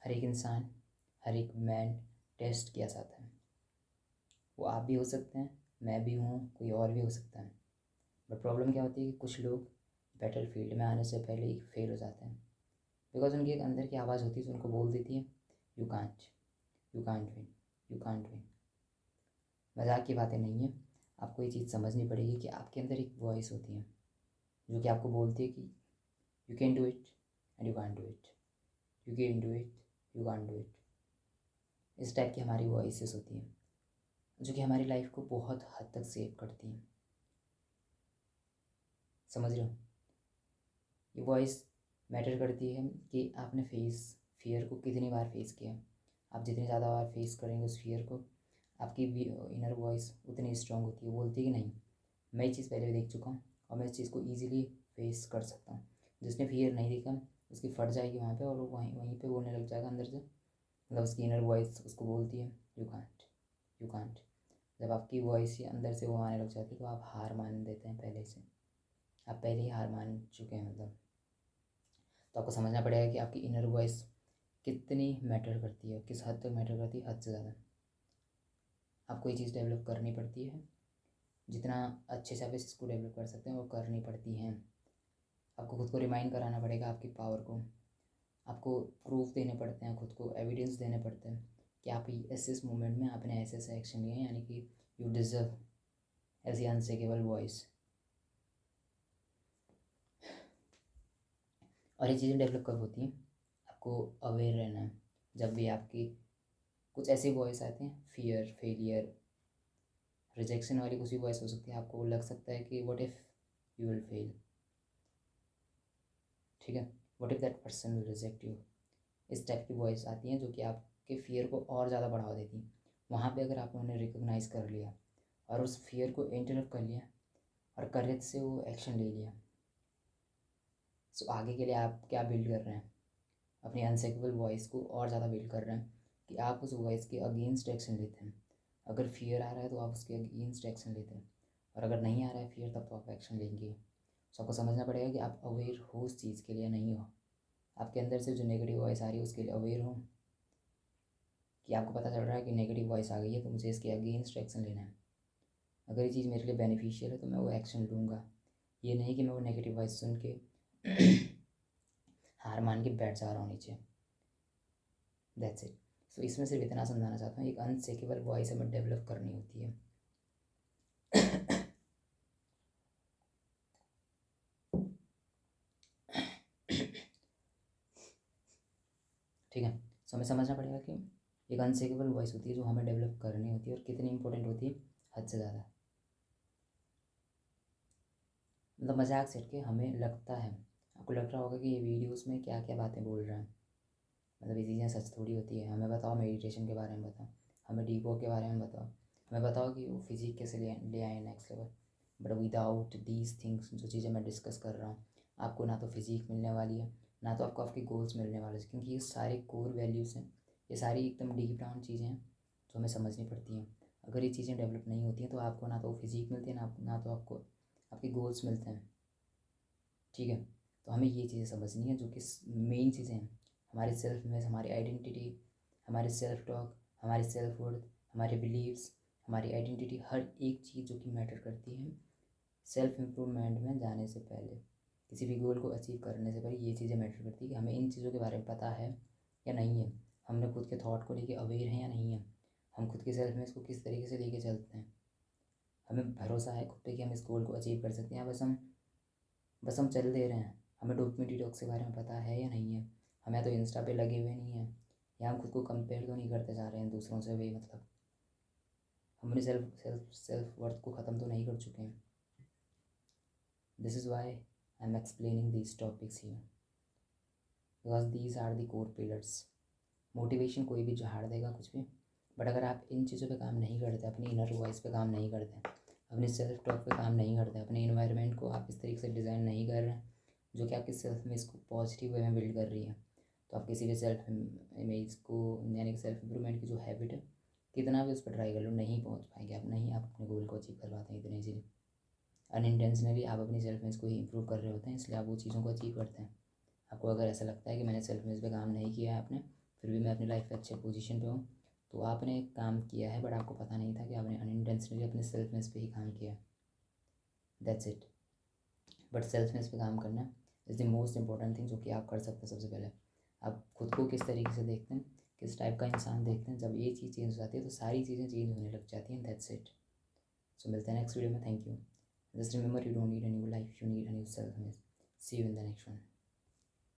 हर एक इंसान, हर एक मैन टेस्ट किया जाता है। वो आप भी हो सकते हैं, मैं भी हूँ, कोई और भी हो सकता है। बट प्रॉब्लम क्या होती है कि कुछ लोग बैटल फील्ड में आने से पहले ही फेल हो जाते हैं, बिकॉज उनकी एक अंदर की आवाज़ होती है जो उनको बोल देती है you can't, you can't win, you can't win. मजाक की बातें नहीं है, आपको ये चीज़ समझनी पड़ेगी कि आपके अंदर एक वॉइस होती है जो कि आपको बोलती है कि you can do it and you can't do it, you can do it, you can't do it. इस टाइप की हमारी वॉइसेस होती हैं जो कि हमारी लाइफ को बहुत हद तक सेव करती हैं। समझ रहे हो? ये वॉइस मैटर करती है कि आपने फियर को कितनी बार फेस किया। आप जितनी ज़्यादा बार फेस करेंगे उस फियर को, आपकी इनर वॉइस उतनी स्ट्रांग होती है। बोलती है कि नहीं, मैं ये चीज़ पहले भी देख चुका हूँ और मैं इस चीज़ को ईजिली फेस कर सकता हूँ। जिसने फियर नहीं देखा उसकी फट जाएगी वहाँ पे और वो वहीं वहीं पे बोलने लग जाएगा अंदर से, मतलब उसकी इनर वॉइस उसको बोलती है यू कांट, यू कांट। जब आपकी वॉइस ही अंदर से वो आने लग जाती है तो आप हार मान देते हैं पहले से, आप पहले ही हार मान चुके हैं मतलब। तो आपको समझना पड़ेगा कि आपकी इनर वॉइस कितनी मैटर करती है, किस हद तक मैटर करती है, हद से ज़्यादा। आपको ये चीज़ डेवलप करनी पड़ती है, जितना अच्छे से आप इस इसको डेवलप कर सकते हैं वो करनी पड़ती हैं। आपको खुद को रिमाइंड कराना पड़ेगा आपकी पावर को, आपको प्रूफ देने पड़ते हैं, खुद को एविडेंस देने पड़ते हैं कि आप इस मोमेंट में आपने ऐसे ऐसे एक्शन लिए हैं, यानी कि you deserve as a unshakeable voice. और ये चीज़ें डेवलप कब होती हैं? आपको अवेयर रहना है। जब भी आपकी कुछ ऐसी वॉइस आते हैं, फियर, फेलियर, रिजेक्शन वाली कुछ भी वॉइस हो सकती है, आपको लग सकता है कि what if you will fail, ठीक है, what if that person will reject you. इस टाइप की वॉइस आती हैं जो कि आपके फियर को और ज़्यादा बढ़ावा देती हैं। वहाँ पे अगर आपने उन्हें रिकोगनाइज़ कर लिया और उस फियर को इंटरप्ट कर लिया और करेज से वो एक्शन ले लिया, सो आगे के लिए आप क्या बिल्ड कर रहे हैं? अपनी अनसेकेबल वॉइस को और ज़्यादा बिल्ड कर रहे हैं कि आप उस वॉइस के अगेंस्ट एक्शन लेते हैं। अगर फियर आ रहा है तो आप उसके अगेंस्ट एक्शन लेते हैं, और अगर नहीं आ रहा है फियर तब तो आप एक्शन लेंगे। सो आपको समझना पड़ेगा कि आप अवेयर हो उस चीज़ के लिए, नहीं हो। आपके अंदर से जो नेगेटिव वॉइस आ रही है उसके लिए अवेयर हो, कि आपको पता चल रहा है कि नेगेटिव वॉइस आ गई है तो मुझे इसके अगेंस्ट एक्शन लेना है। अगर ये चीज़ मेरे लिए बेनिफिशियल है तो मैं वो एक्शन लूँगा। ये नहीं कि मैं वो नेगेटिव वॉइस सुन के हार मान के बैठ जा रहा हूँ नीचे। That's it. सो इसमें सिर्फ इतना समझाना चाहता हूँ, एक अनसेकेबल वॉइस हमें डेवलप करनी होती है। ठीक है, सो हमें समझना पड़ेगा कि एक अनसेकेबल वॉइस होती है जो हमें डेवलप करनी होती है और कितनी इंपॉर्टेंट होती है, हद से ज़्यादा। मतलब मजाक से हटके हमें लगता है, आपको लग रहा होगा कि ये वीडियोस में क्या क्या बातें बोल रहा है, मतलब ये चीज़ें सच थोड़ी होती है। हमें बताओ मेडिटेशन के बारे में बताओ, हमें डीप वर्क के बारे में बताओ, हमें बताओ कि वो फिजिक कैसे ले आए next level. But without these things, जो चीज़ें मैं डिस्कस कर रहा हूँ, आपको ना तो फिजिक मिलने वाली है, ना तो आपको आपके गोल्स मिलने वाले हैं, क्योंकि ये सारे कोर वैल्यूज़ हैं, ये सारी एकदम डीप डाउन चीज़ें हैं जो हमें समझनी पड़ती हैं। अगर ये चीज़ें डेवलप नहीं होती हैं तो आपको ना तो फिजिक मिलती है, ना तो आपको आपके गोल्स मिलते हैं। ठीक है, तो हमें ये चीज़ें समझनी है जो कि मेन चीज़ें हैं। हमारी सेल्फ इमेज, हमारी आइडेंटिटी, हमारे सेल्फ टॉक, हमारी सेल्फ वर्थ, हमारे बिलीव्स, हमारी आइडेंटिटी, हर एक चीज़ जो कि मैटर करती है सेल्फ इम्प्रूवमेंट में जाने से पहले, किसी भी गोल को अचीव करने से पहले ये चीज़ें मैटर करती है कि हमें इन चीज़ों के बारे में पता है या नहीं है, हमने खुद के थॉट को लेके अवेयर हैं या नहीं है, हम खुद के सेल्फ इमेज को किस तरीके से लेके चलते हैं, हमें भरोसा है खुद पे कि हम इस गोल को अचीव कर सकते हैं, बस हम चल दे रहे हैं। हमें डोपामिन डिटॉक्स के बारे में पता है या नहीं है, हम या तो इंस्टा पे लगे हुए नहीं हैं, या हम खुद को कंपेयर तो नहीं करते जा रहे हैं दूसरों से, वे मतलब हम अपनी सेल्फ वर्थ को ख़त्म तो नहीं कर चुके हैं। This is why I am explaining these topics here, because these are the core pillars. Motivation कोई भी झाड़ देगा कुछ भी, बट अगर आप इन चीज़ों पे काम नहीं करते, अपनी इनर वॉइस पे काम नहीं करते, अपनी सेल्फ टॉक पे काम नहीं करते, अपने इन्वायरमेंट को आप इस तरीके से डिज़ाइन नहीं कर रहे हैं जो कि आपकी सेल्फ इमेज को पॉजिटिव वे में बिल्ड कर रही है, तो आप किसी भी सेल्फ इमेज को, यानी कि सेल्फ इम्प्रूवमेंट की जो हैबिट है, कितना भी उस पर ट्राई कर लो, नहीं पहुंच पाएंगे आप, नहीं आप अपने गोल को अचीव कर पाते हैं इतनी इजीली। अनइंटेंशनली आप अपनी सेल्फ इमेज को ही इंप्रूव कर रहे होते हैं, इसलिए आप वो चीज़ों को अचीव करते हैं। आपको अगर ऐसा लगता है कि मैंने सेल्फ इमेज पे काम नहीं किया है आपने, फिर भी मैं अपनी लाइफ में अच्छे पोजीशन पे हूँ। तो आपने एक काम किया है बट आपको पता नहीं था कि आपने अनइंटेंशनली अपने सेल्फनेस पे ही काम किया। That's it. बट सेल्फनेस पे काम करना is the most important thing जो कि आप कर सकते हैं। सबसे पहले आप खुद को किस तरीके से देखते हैं, किस टाइप का इंसान देखते हैं, जब ये चीज़ चेंज हो जाती है तो सारी चीज़ें चेंज होने लग जाती हैं। That's it. सो मिलते हैं नेक्स्ट वीडियो में। Thank you. Just remember, you don't need a new life, you need a new selfness. See you in the next one.